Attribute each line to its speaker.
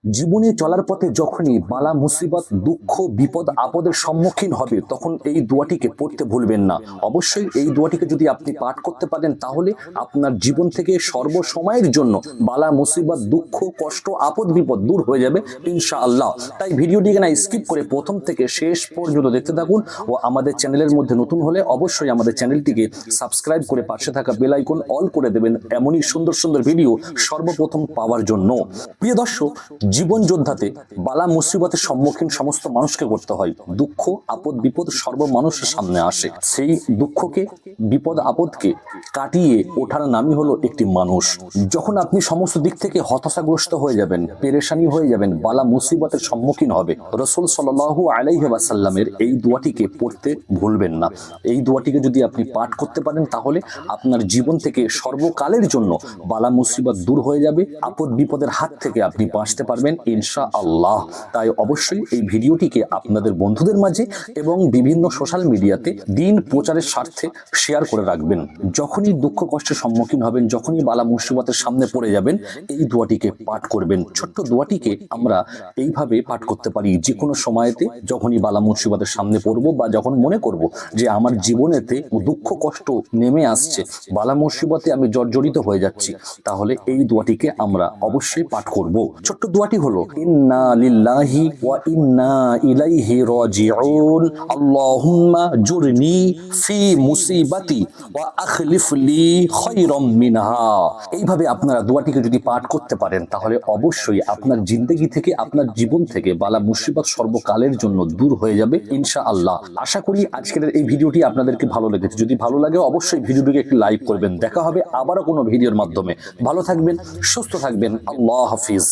Speaker 1: জীবনে চলার পথে যখনই বালা মুসিবত দুঃখ বিপদ আপদের সম্মুখীন হবে তখন এই দোয়াটিকে পড়তে ভুলবেন না। অবশ্যই এই দোয়াটিকে যদি আপনি পাঠ করতে পারেন তাহলে আপনার জীবন থেকে সর্বসময়ের জন্য বালা মুসিবত দুঃখ কষ্ট আপদ বিপদ দূর হয়ে যাবে ইনশাআল্লাহ। তাই ভিডিওটিকে না স্কিপ করে প্রথম থেকে শেষ পর্যন্ত দেখতে থাকুন ও আমাদের চ্যানেলের মধ্যে নতুন হলে অবশ্যই আমাদের চ্যানেলটিকে সাবস্ক্রাইব করে পাশে থাকা বেল আইকন অল করে দেবেন এমনই সুন্দর সুন্দর ভিডিও সর্বপ্রথম পাওয়ার জন্য। প্রিয় দর্শক, জীবন যোদ্ধাতে বালা মুসিবতের সম্মুখীন সমস্ত মানুষকে করতে হয়। দুঃখ আপদ বিপদ সর্ব মানুষের সামনে আসে। সেই দুঃখকে বিপদ আপদকে কাটিয়ে ওঠার নামই হলো একটি মানুষ। যখন আপনি সমস্ত দিক থেকে হতাশাগ্রস্ত হয়ে যাবেন, পেরেশানি হয়ে যাবেন, বালা মুসিবতের সম্মুখীন হবে, রাসূল সাল্লাল্লাহু আলাইহি ওয়াসাল্লামের এই দোয়াটিকে পড়তে ভুলবেন না। এই দোয়াটিকে যদি আপনি পাঠ করতে পারেন তাহলে আপনার জীবন থেকে সর্বকালের জন্য বালা মুসিবত দূর হয়ে যাবে, আপদ বিপদের হাত থেকে আপনি বাঁচতে পারবেন ইনশাআল্লাহ। তাই অবশ্যই এই ভিডিওটিকে আপনাদের বন্ধুদের মাঝে এবং বিভিন্ন সোশ্যাল মিডিয়াতে দিন প্রচারের স্বার্থে শেয়ার করে রাখবেন। যখনই দুঃখ কষ্টের সম্মুখীন হবেন, যখনই বালা মুসিবতের সামনে পড়ে যাবেন, এই দোয়াটিকে পাঠ করবেন। ছোট্ট দোয়াটিকে আমরা এইভাবে পাঠ করতে পারি যে কোনো সময়তে, যখনই বালা মুসিবতের সামনে পড়ব বা যখন মনে করব যে আমার জীবনেতে দুঃখ কষ্ট নেমে আসছে, বালা মুসিবতে আমি জর্জরিত হয়ে যাচ্ছি, তাহলে এই দোয়াটিকে আমরা অবশ্যই পাঠ করব। ছোট্ট দোয়াটি হলো ইন্না লিল্লাহি ওয়া ইন্না ইলাইহি রাজিউন আল্লাহুম্মা জুরনি ফি মুসিবাতি ওয়া আখলিফ লি খায়রাম মিনহা। এইভাবে আপনারা দোয়াটিকে যদি পাঠ করতে পারেন তাহলে অবশ্যই আপনার জিন্দেগি থেকে, আপনার জীবন থেকে বালা মুসিবত সর্বকালের জন্য দূর হয়ে যাবে ইনশাআল্লাহ। আশা করি আজকের এই ভিডিওটি আপনাদেরকে ভালো লেগেছে। যদি ভালো লাগে অবশ্যই ভিডিওটিকে একটি লাইক করবেন। দেখা হবে আবারও কোনো ভিডিওর মাধ্যমে। ভালো থাকবেন, সুস্থ থাকবেন। আল্লাহ হাফিজ।